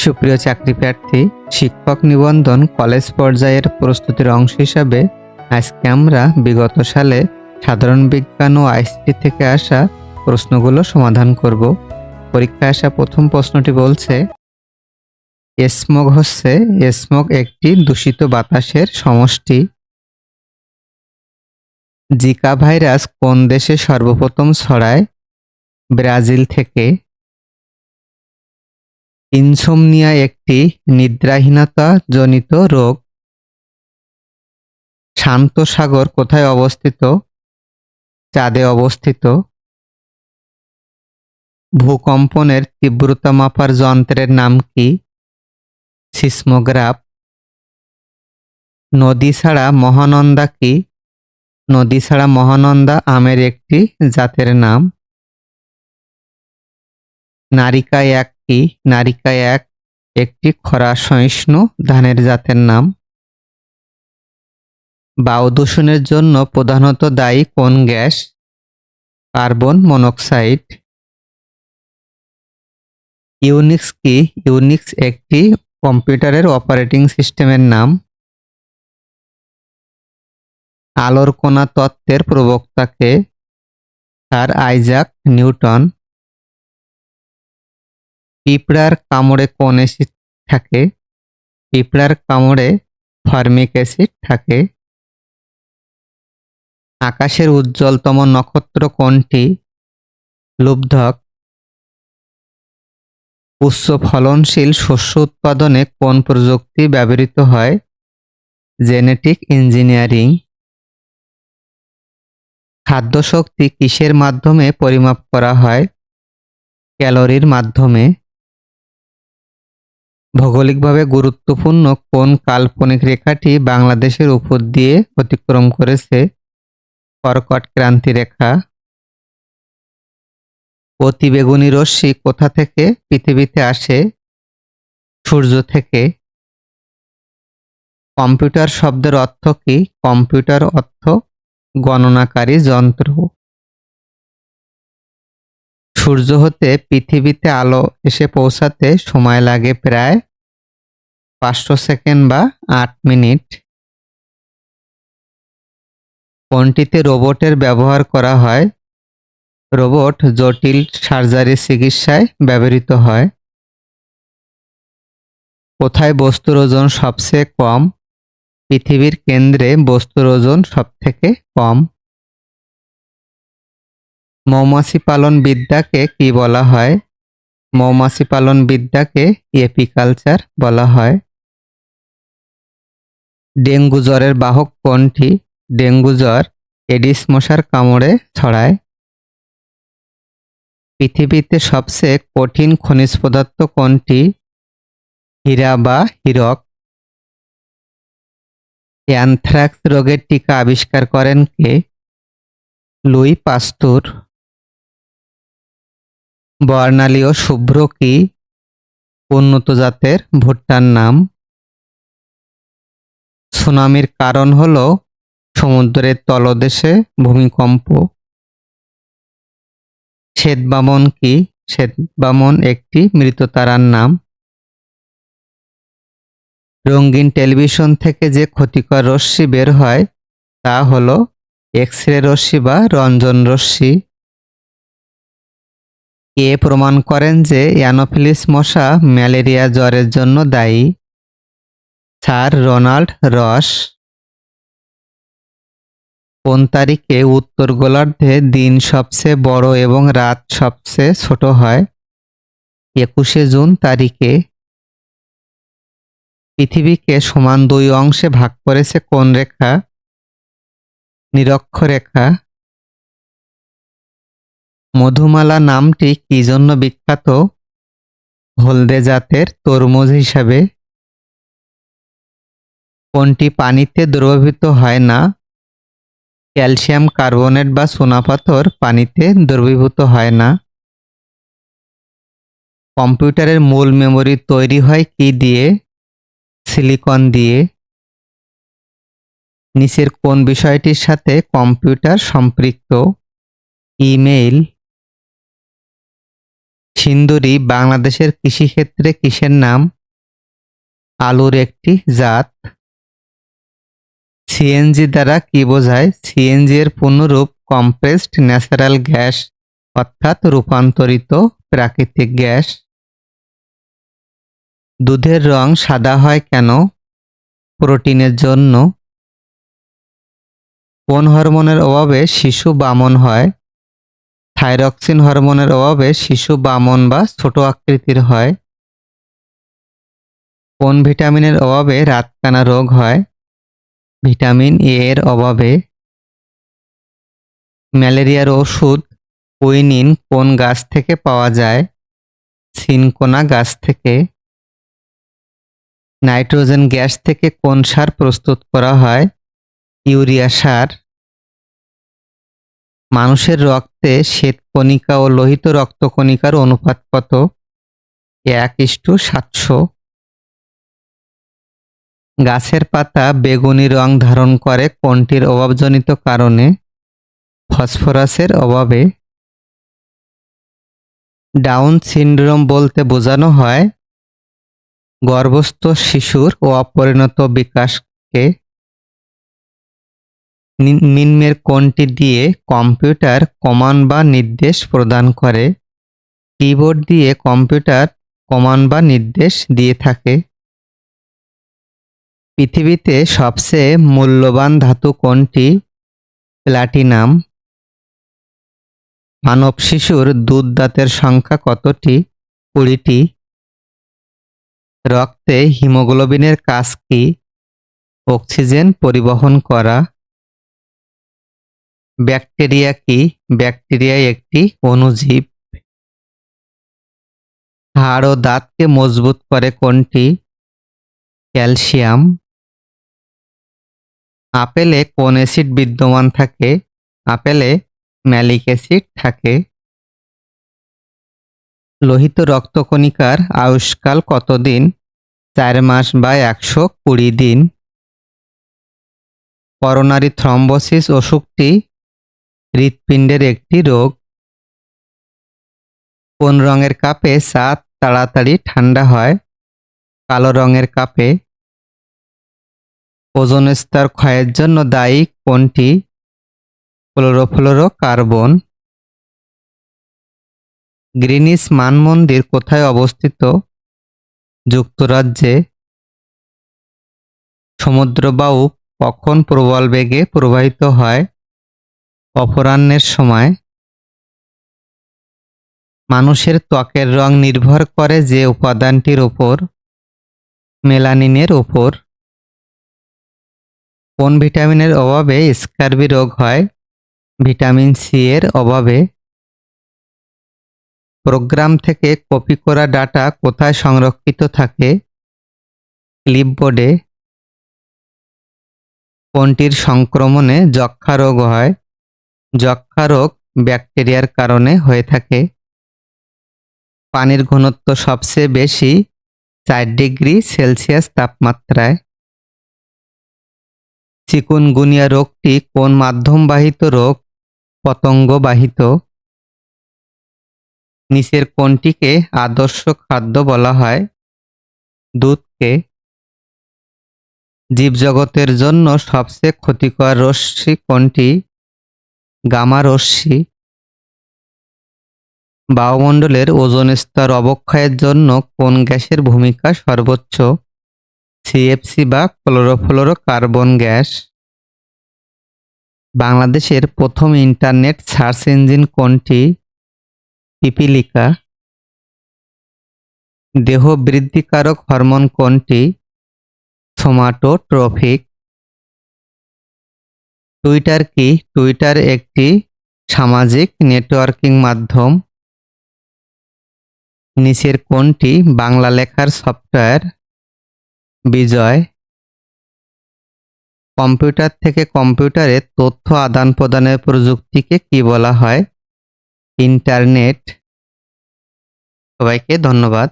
সুপ্রিয় চাকরি প্রার্থী, শিক্ষক নিবন্ধন কলেজ পর্যায়ের প্রস্তুতির অংশ হিসাবে আজকে আমরা বিগত সালে সাধারণ বিজ্ঞান ও আইসিটি থেকে আসা প্রশ্নগুলো সমাধান করব। পরীক্ষায় আসা প্রথম প্রশ্নটি বলছে, স্মগ একটি দূষিত বাতাসের সমষ্টি। জিকা ভাইরাস কোন দেশে সর্বপ্রথম ছড়ায়? ব্রাজিল থেকে। ইনসোমনিয়া একটি নিদ্রাহীনতা জনিত রোগ। শান্ত সাগর কোথায় অবস্থিত? চাঁদে অবস্থিত। ভূকম্পনের তীব্রতা মাপার যন্ত্রের নাম কি? সিসমোগ্রাফ। নদী ছাড়া মহানন্দা কি? নদী ছাড়া মহানন্দা আমের একটি জাতের নাম। নারিকা এক কি? নারিকা এক একটি খরা সহিষ্ণু ধানের জাতের নাম। বায়ু দূষণের জন্য প্রধানত দায়ী কোন গ্যাস? Carbon monoxide. ইউনিক্স কি? ইউনিক্স একটি কম্পিউটারের অপারেটিং সিস্টেমের নাম। আলোর কণা তত্ত্বের প্রবক্তা কে? Sir Isaac Newton. পিঁপড়ার কামড়ে কোন অ্যাসিড থাকে? পিঁপড়ার কামড়ে ফর্মিক অ্যাসিড থাকে। আকাশের উজ্জ্বলতম নক্ষত্র কোনটি? লুব্ধক। উচ্চ ফলনশীল শস্য উৎপাদনে কোন প্রযুক্তি ব্যবহৃত হয়? Genetic engineering. খাদ্য শক্তি কিসের মাধ্যমে পরিমাপ করা হয়? ক্যালোরির মাধ্যমে। ভৌগোলিকভাবে গুরুত্বপূর্ণ কোন কাল্পনিক রেখাটি বাংলাদেশের উপর দিয়ে অতিক্রম করেছে? কর্কট ক্রান্তি রেখা। অতিবেগুনি রশ্মি কোথা থেকে পৃথিবীতে আসে? সূর্য থেকে। কম্পিউটার শব্দের অর্থ কি? কম্পিউটার অর্থ গণনাকারী যন্ত্র। সূর্য হতে পৃথিবীতে আলো এসে পৌঁছাতে সময় লাগে প্রায় 500 সেকেন্ড বা 8 মিনিট। কোনটিতে রোবটের ব্যবহার করা হয়? রোবট জটিল সার্জারি চিকিৎসায় ব্যবহৃত হয়। কোথায় বস্তুর ওজন সবচেয়ে কম? পৃথিবীর কেন্দ্রে বস্তুর ওজন সবথেকে কম। মৌমাছি পালন বিদ্যাকে কি বলা হয়? মৌমাছি পালন বিদ্যাকে এপিকালচার বলা হয়। ডেঙ্গু জ্বরের বাহক কোনটি? ডেঙ্গু জ্বর এডিস মশার কামড়ে ছড়ায়। পৃথিবীতে সবচেয়ে কঠিন খনিজ পদার্থ কোনটি? হীরা বা হীরক। অ্যানথ্রাক্স রোগের টিকা আবিষ্কার করেন কে? লুই পাস্তুর। বর্ণালী ও শুভ্র কি? উন্নত জাতের ভুট্টার নাম। সুনামির কারণ হল সমুদ্রের তলদেশে ভূমিকম্প। শ্বেতবামন কি? শ্বেতবামন একটি মৃত তারার নাম। রঙিন টেলিভিশন থেকে যে ক্ষতিকর রশ্মি বের হয় তা হল এক্স-রে রশ্মি বা রঞ্জন রশ্মি। কে প্রমাণ করেন যে অ্যানোফিলিস মশা ম্যালেরিয়া জ্বরের জন্য দায়ী? স্যার রোনাল্ড রস। কোন তারিখে উত্তর গোলার্ধে দিন সবচেয়ে বড় এবং রাত সবচেয়ে ছোট হয়? 21শে জুন তারিখে। পৃথিবীকে সমান দুই অংশে ভাগ করেছে কোন রেখা? নিরক্ষরেখা। মধুমালা নামটি কি জন্য বিখ্যাত? হলদে জাতের তরমুজ হিসাবে। কোনটি পানিতে দ্রবীভূত হয় না? ক্যালসিয়াম কার্বনেট বা চুনাপাথর পানিতে দ্রবীভূত হয় না। কম্পিউটারের মূল মেমরি তৈরি হয় কি দিয়ে? সিলিকন দিয়ে। নিচের কোন বিষয়টির সাথে কম্পিউটার সম্পৃক্ত? ইমেইল। সিন্দুরি বাংলাদেশের কৃষিক্ষেত্রে কিসের নাম? আলুর একটি জাত। সিএনজি দ্বারা কি বোঝায়? সিএনজি এর পূর্ণরূপ কম্প্রেসড ন্যাচারাল গ্যাস, অর্থাৎ রূপান্তরিত প্রাকৃতিক গ্যাস। দুধের রং সাদা হয় কেন? প্রোটিনের জন্য। কোন হরমোনের অভাবে শিশু বামন হয়? থাইরক্সিন হরমোনের অভাবে শিশু বামন বা ছোট আকৃতির হয়। কোন ভিটামিনের অভাবে রাতকানা রোগ হয়? ভিটামিন এ এর অভাবে। ম্যালেরিয়ার ওষুধ কুইনিন কোন গাছ থেকে পাওয়া যায়? সিনকোনা গাছ থেকে। নাইট্রোজেন গ্যাস থেকে কোন সার প্রস্তুত করা হয়? ইউরিয়া সার। মানুষের রক্তে শ্বেতকণিকা ও লোহিত রক্তকণিকার অনুপাত কত? 1:700। গাছের পাতা বেগুনি রং ধারণ করে কোনটির অভাবজনিত কারণে? ফসফরাসের অভাবে। ডাউন সিনড্রোম বলতে বোঝানো হয় গর্ভস্থ শিশুর অপরিণত বিকাশকে। নিম্নের কোনটি দিয়ে কম্পিউটার কমান্ড বা নির্দেশ প্রদান করে? কিবোর্ড দিয়ে কম্পিউটার কমান্ড বা নির্দেশ দিয়ে থাকে। পৃথিবীতে সবচেয়ে মূল্যবান ধাতু কোনটি? প্লাটিনাম। মানব শিশুর দুধ দাঁতের সংখ্যা কতটি? 20টি। রক্তে হিমোগ্লোবিনের কাজ কি? অক্সিজেন পরিবহন করা। ব্যাকটেরিয়া কি? ব্যাকটেরিয়া একটি অণুজীব। হাড় ও দাঁতকে মজবুত করে কোনটি? ক্যালসিয়াম। আপেলে কোন অ্যাসিড বিদ্যমান থাকে? আপেলে ম্যালিক অ্যাসিড থাকে। লোহিত রক্তকণিকার আয়ুষ্কাল কতদিন? 4 মাস বা 120 দিন। করোনারি থ্রম্বোসিস অসুখটি হৃৎপিণ্ডের একটি রোগ। কোন রঙের কাপে চা তাড়াতাড়ি ঠান্ডা হয়? কালো রঙের কাপে। ওজোন স্তর ক্ষয়ের জন্য দায়ী কোনটি? ক্লোরোফ্লোরোকার্বন। গ্রিনিচ মানমন্দির কোথায় অবস্থিত? যুক্তরাজ্যে। সমুদ্রবায়ু কখন প্রবল বেগে প্রবাহিত হয়? অপরাহ্নের সময়। মানুষের ত্বকের রং নির্ভর করে যে উপাদানটির উপর? মেলানিনের উপর। কোন ভিটামিনের অভাবে স্কার্বি রোগ হয়? ভিটামিন সি এর অভাবে। প্রোগ্রাম থেকে কপি করা ডাটা কোথায় সংরক্ষিত থাকে? ক্লিপবোর্ডে। কোনটির সংক্রমণে যক্ষ্মা রোগ হয়? যক্ষ্মা রোগ ব্যাকটেরিয়ার কারণে হয়ে থাকে। পানির ঘনত্ব সবচেয়ে বেশি 4 ডিগ্রি সেলসিয়াস তাপমাত্রায়। চিকুনগুনিয়া রোগটি কোন মাধ্যমবাহিত রোগ? পতঙ্গবাহিত। নিচের কোনটিকে আদর্শ খাদ্য বলা হয়? দুধকে। জীবজগতের জন্য সবচেয়ে ক্ষতিকর রশ্মি কোনটি? গামা রশ্মি। বায়ুমণ্ডলের ওজোন স্তর অবক্ষয়ের জন্য কোন গ্যাসের ভূমিকা সর্বোচ্চ? সিএফসি বা ক্লোরোফ্লোরোকার্বন গ্যাস। বাংলাদেশের প্রথম ইন্টারনেট সার্চ ইঞ্জিন কোনটি? পিপিলিকা। দেহ বৃদ্ধিকারক হরমোন কোনটি? সোমাটোট্রফিক। টুইটার কি? টুইটার একটি সামাজিক নেটওয়ার্কিং মাধ্যম। নিচের কোনটি বাংলা লেখার সফটওয়্যার? বিজয়। কম্পিউটার থেকে কম্পিউটারে তথ্য আদান প্রদানের প্রযুক্তিকে কি বলা হয়? ইন্টারনেট। সবাইকে ধন্যবাদ।